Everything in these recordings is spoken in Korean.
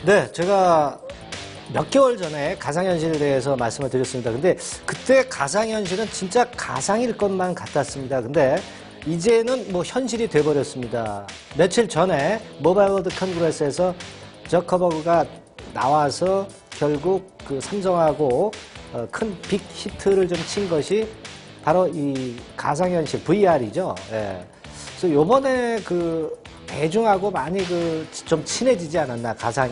네, 제가 몇 개월 전에 가상현실에 대해서 말씀을 드렸습니다. 근데 그때 가상현실은 진짜 가상일 것만 같았습니다. 근데 이제는 뭐 현실이 돼버렸습니다. 며칠 전에 모바일 월드 컨그레스에서 저커버그가 나와서 결국 그 삼성하고 큰 빅 히트를 좀 친 것이 바로 이 가상현실 VR이죠. 예. 그래서 요번에 그 대중하고 많이 그 좀 친해지지 않았나. 가상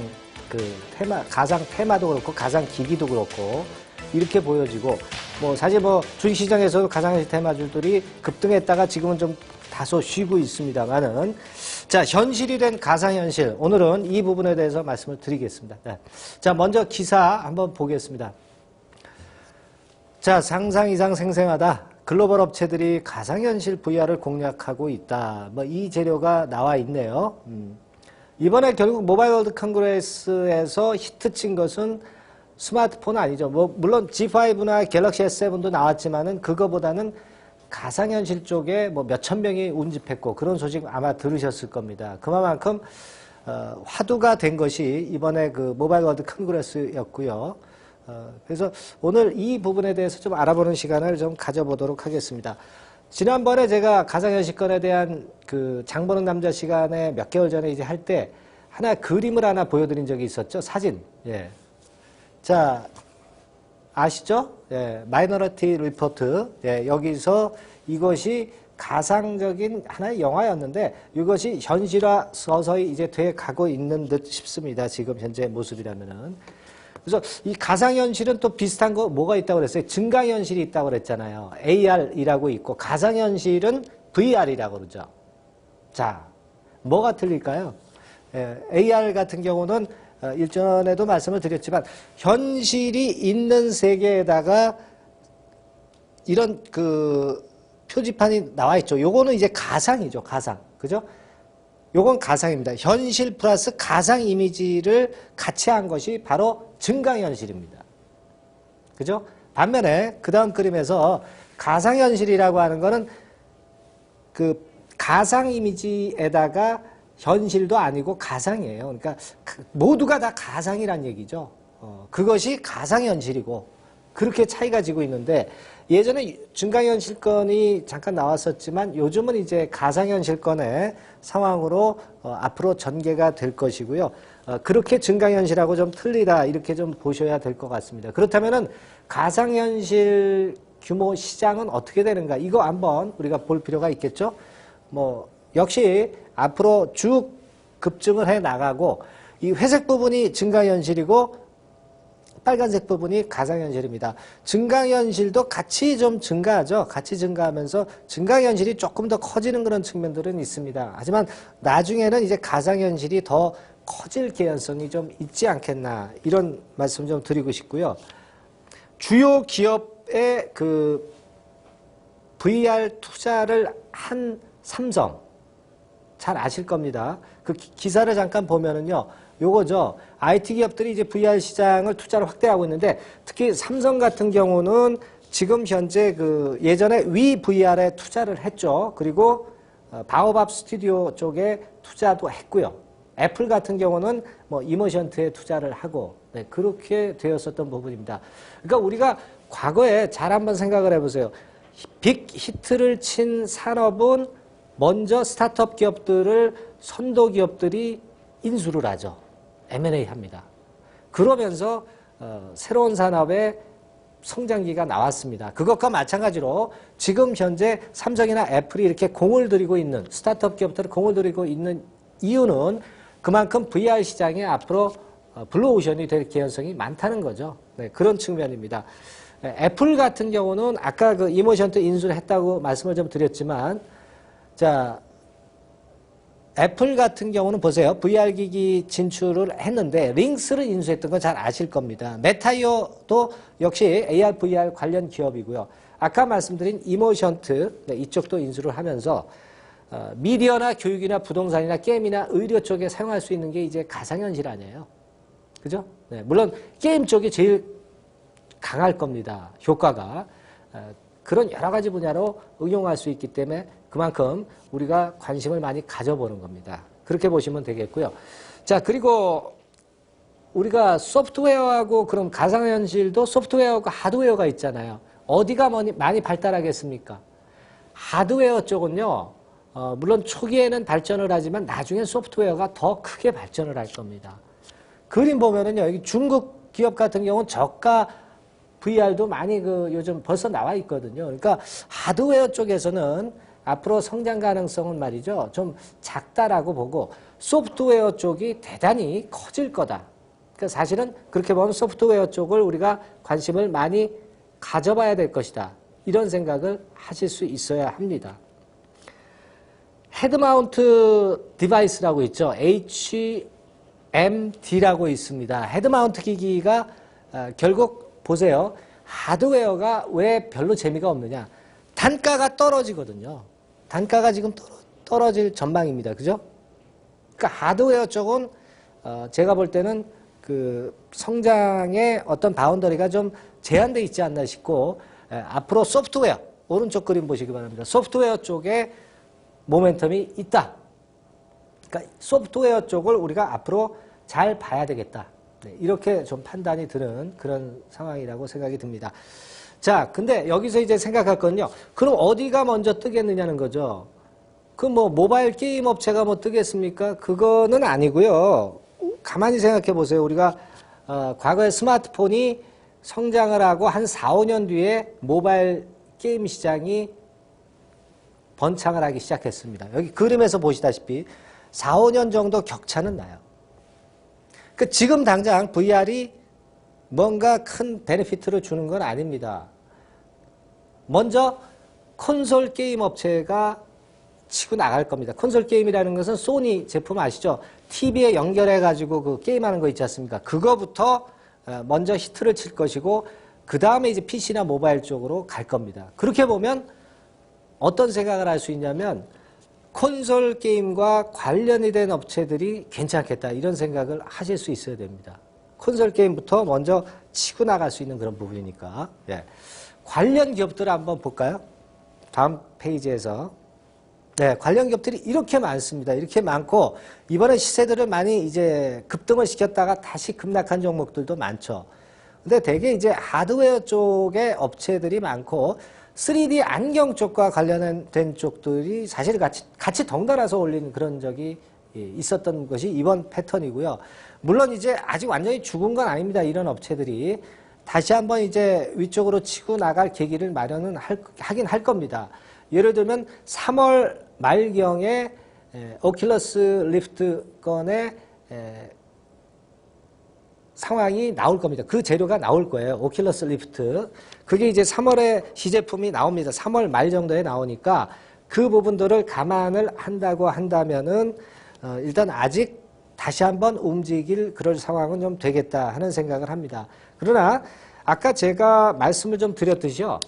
테마도 그렇고 가상 기기도 그렇고 이렇게 보여지고, 뭐 사실 뭐 주식시장에서도 가상현실 테마주들이 급등했다가 지금은 좀 다소 쉬고 있습니다만은, 자, 현실이 된 가상현실, 오늘은 이 부분에 대해서 말씀을 드리겠습니다. 네. 자, 먼저 기사 한번 보겠습니다. 자, 상상 이상 생생하다. 글로벌 업체들이 가상현실 VR을 공략하고 있다. 뭐 이 재료가 나와 있네요. 이번에 결국 모바일 월드 컨그레스에서 히트친 것은 스마트폰 아니죠. 뭐 물론 G5나 갤럭시 S7도 나왔지만은 그거보다는 가상현실 쪽에 뭐 몇천 명이 운집했고 그런 소식 아마 들으셨을 겁니다. 그만큼 화두가 된 것이 이번에 그 모바일 월드 컨그레스였고요. 그래서 오늘 이 부분에 대해서 좀 알아보는 시간을 좀 가져보도록 하겠습니다. 지난번에 제가 가상현실권에 대한 그 장보는 남자 시간에 몇 개월 전에 이제 할 때 하나 그림을 하나 보여드린 적이 있었죠. 사진. 예. 자, 아시죠? 예. 마이너리티 리포트. 예. 여기서 이것이 가상적인 하나의 영화였는데 이것이 현실화 서서히 이제 돼 가고 있는 듯 싶습니다. 지금 현재 모습이라면은. 그래서 이 가상현실은 또 비슷한 거 뭐가 있다고 그랬어요? 증강현실이 있다고 그랬잖아요. AR이라고 있고 가상현실은 VR이라고 그러죠. 자, 뭐가 틀릴까요? AR 같은 경우는 일전에도 말씀을 드렸지만 현실이 있는 세계에다가 이런 그 표지판이 나와 있죠. 요거는 이제 가상이죠. 가상. 그죠? 요건 가상입니다. 현실 플러스 가상 이미지를 같이 한 것이 바로 증강현실입니다. 그죠? 반면에 그 다음 그림에서 가상현실이라고 하는 거는 그 가상 이미지에다가 현실도 아니고 가상이에요. 그러니까 모두가 다 가상이란 얘기죠. 그것이 가상현실이고 그렇게 차이가 지고 있는데 예전에 증강현실권이 잠깐 나왔었지만 요즘은 이제 가상현실권의 상황으로 앞으로 전개가 될 것이고요. 그렇게 증강현실하고 좀 틀리다 이렇게 좀 보셔야 될 것 같습니다. 그렇다면은 가상현실 규모 시장은 어떻게 되는가 이거 한번 우리가 볼 필요가 있겠죠. 뭐 역시 앞으로 쭉 급증을 해 나가고 이 회색 부분이 증강현실이고 빨간색 부분이 가상현실입니다. 증강현실도 같이 좀 증가하죠. 같이 증가하면서 증강현실이 조금 더 커지는 그런 측면들은 있습니다. 하지만 나중에는 이제 가상현실이 더 커질 개연성이 좀 있지 않겠나 이런 말씀 좀 드리고 싶고요. 주요 기업의 그 VR 투자를 한 삼성 잘 아실 겁니다. 그 기사를 잠깐 보면은요. 요거죠. IT 기업들이 이제 VR 시장을 투자를 확대하고 있는데 특히 삼성 같은 경우는 지금 현재 그 예전에 위 VR에 투자를 했죠. 그리고 바오밥 스튜디오 쪽에 투자도 했고요. 애플 같은 경우는 뭐 이모션트에 투자를 하고 네, 그렇게 되었었던 부분입니다. 그러니까 우리가 과거에 잘 한번 생각을 해보세요. 빅 히트를 친 산업은 먼저 스타트업 기업들을 선도 기업들이 인수를 하죠. M&A 합니다. 그러면서 새로운 산업의 성장기가 나왔습니다. 그것과 마찬가지로 지금 현재 삼성이나 애플이 이렇게 공을 들이고 있는 스타트업 기업들을 공을 들이고 있는 이유는 그만큼 VR 시장에 앞으로 블루오션이 될 개연성이 많다는 거죠. 네, 그런 측면입니다. 애플 같은 경우는 아까 그 이모션트 인수를 했다고 말씀을 좀 드렸지만 자, 애플 같은 경우는 보세요. VR 기기 진출을 했는데 링스를 인수했던 건 잘 아실 겁니다. 메타이어도 역시 AR, VR 관련 기업이고요. 아까 말씀드린 이모션트 네, 이쪽도 인수를 하면서 미디어나 교육이나 부동산이나 게임이나 의료 쪽에 사용할 수 있는 게 이제 가상현실 아니에요. 그죠? 네, 물론 게임 쪽이 제일 강할 겁니다. 효과가. 그런 여러 가지 분야로 응용할 수 있기 때문에 그만큼 우리가 관심을 많이 가져보는 겁니다. 그렇게 보시면 되겠고요. 자, 그리고 우리가 소프트웨어하고 그럼 가상현실도 소프트웨어하고 하드웨어가 있잖아요. 어디가 많이 발달하겠습니까? 하드웨어 쪽은요. 물론 초기에는 발전을 하지만 나중에 소프트웨어가 더 크게 발전을 할 겁니다. 그림 보면은요. 여기 중국 기업 같은 경우는 저가 VR도 많이 요즘 벌써 나와 있거든요. 그러니까 하드웨어 쪽에서는 앞으로 성장 가능성은 말이죠. 좀 작다라고 보고 소프트웨어 쪽이 대단히 커질 거다. 그러니까 사실은 그렇게 보면 소프트웨어 쪽을 우리가 관심을 많이 가져봐야 될 것이다. 이런 생각을 하실 수 있어야 합니다. 헤드마운트 디바이스라고 있죠. HMD라고 있습니다. 헤드마운트 기기가 결국 보세요. 하드웨어가 왜 별로 재미가 없느냐. 단가가 떨어지거든요. 단가가 지금 떨어질 전망입니다. 그죠? 그러니까 하드웨어 쪽은 제가 볼 때는 그 성장의 어떤 바운더리가 좀 제한되어 있지 않나 싶고 앞으로 소프트웨어, 오른쪽 그림 보시기 바랍니다. 소프트웨어 쪽에 모멘텀이 있다. 그러니까 소프트웨어 쪽을 우리가 앞으로 잘 봐야 되겠다. 네, 이렇게 좀 판단이 드는 그런 상황이라고 생각이 듭니다. 자, 근데 여기서 이제 생각할 건요. 그럼 어디가 먼저 뜨겠느냐는 거죠. 그 뭐 모바일 게임 업체가 뭐 뜨겠습니까? 그거는 아니고요. 가만히 생각해 보세요. 우리가 과거에 스마트폰이 성장을 하고 한 4, 5년 뒤에 모바일 게임 시장이 번창을 하기 시작했습니다. 여기 그림에서 보시다시피 4, 5년 정도 격차는 나요. 그 지금 당장 VR이 뭔가 큰 베네피트를 주는 건 아닙니다. 먼저 콘솔 게임 업체가 치고 나갈 겁니다. 콘솔 게임이라는 것은 소니 제품 아시죠? TV에 연결해가지고 그 게임하는 거 있지 않습니까? 그거부터 먼저 히트를 칠 것이고 그 다음에 이제 PC나 모바일 쪽으로 갈 겁니다. 그렇게 보면 어떤 생각을 할 수 있냐면 콘솔 게임과 관련이 된 업체들이 괜찮겠다 이런 생각을 하실 수 있어야 됩니다. 콘솔 게임부터 먼저 치고 나갈 수 있는 그런 부분이니까. 예. 관련 기업들을 한번 볼까요? 다음 페이지에서. 네, 관련 기업들이 이렇게 많습니다. 이렇게 많고 이번에 시세들을 많이 이제 급등을 시켰다가 다시 급락한 종목들도 많죠. 근데 대개 이제 하드웨어 쪽의 업체들이 많고 3D 안경 쪽과 관련된 쪽들이 사실 같이 덩달아서 올린 그런 적이 있었던 것이 이번 패턴이고요. 물론 이제 아직 완전히 죽은 건 아닙니다. 이런 업체들이 다시 한번 이제 위쪽으로 치고 나갈 계기를 마련은 하긴 할 겁니다. 예를 들면 3월 말경에 오큘러스 리프트 건의 상황이 나올 겁니다. 그 재료가 나올 거예요. 오큘러스 리프트. 그게 이제 3월에 시제품이 나옵니다. 3월 말 정도에 나오니까 그 부분들을 감안을 한다고 한다면은 일단 아직 다시 한번 움직일 그럴 상황은 좀 되겠다 하는 생각을 합니다. 그러나 아까 제가 말씀을 좀 드렸듯이요.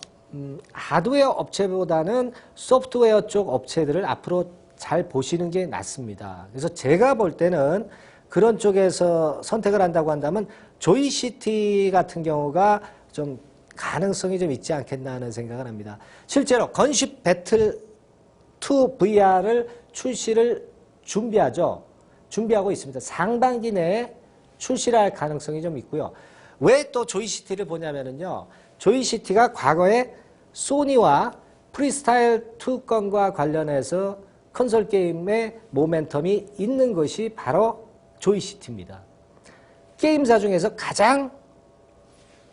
하드웨어 업체보다는 소프트웨어 쪽 업체들을 앞으로 잘 보시는 게 낫습니다. 그래서 제가 볼 때는 그런 쪽에서 선택을 한다고 한다면 조이시티 같은 경우가 좀 가능성이 좀 있지 않겠나 하는 생각을 합니다. 실제로 건십 배틀 2 VR을 출시를 준비하고 있습니다. 상반기 내에 출시를 할 가능성이 좀 있고요. 왜 또 조이시티를 보냐면요. 조이시티가 과거에 소니와 프리스타일 2 건과 관련해서 콘솔 게임의 모멘텀이 있는 것이 바로 조이시티입니다. 게임사 중에서 가장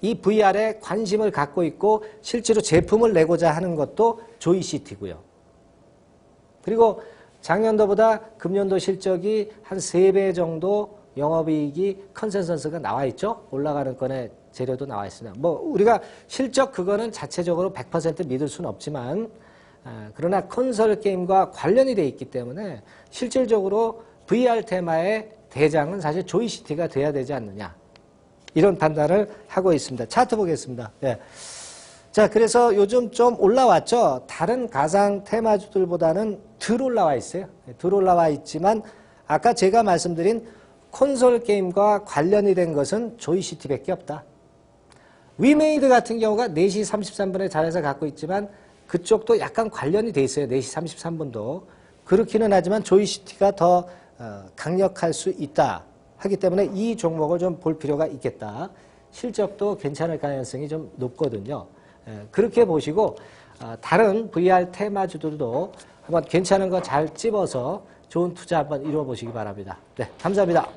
이 VR에 관심을 갖고 있고 실제로 제품을 내고자 하는 것도 조이시티고요. 그리고 작년도보다 금년도 실적이 한 3배 정도 영업이익이 컨센서스가 나와 있죠. 올라가는 건의 재료도 나와 있습니다. 뭐 우리가 실적 그거는 자체적으로 100% 믿을 수는 없지만 그러나 콘솔 게임과 관련이 돼 있기 때문에 실질적으로 VR 테마의 대장은 사실 조이시티가 돼야 되지 않느냐. 이런 판단을 하고 있습니다. 차트 보겠습니다. 네. 자, 그래서 요즘 좀 올라왔죠. 다른 가상 테마주들보다는 덜 올라와 있어요. 덜 올라와 있지만 아까 제가 말씀드린 콘솔 게임과 관련이 된 것은 조이시티밖에 없다. 위메이드 같은 경우가 4시 33분에 자리에서 갖고 있지만 그쪽도 약간 관련이 돼 있어요. 4시 33분도. 그렇기는 하지만 조이시티가 더 강력할 수 있다. 하기 때문에 이 종목을 좀 볼 필요가 있겠다. 실적도 괜찮을 가능성이 좀 높거든요. 그렇게 보시고 다른 VR 테마주들도 한번 괜찮은 거 잘 찝어서 좋은 투자 한번 이루어 보시기 바랍니다. 네, 감사합니다.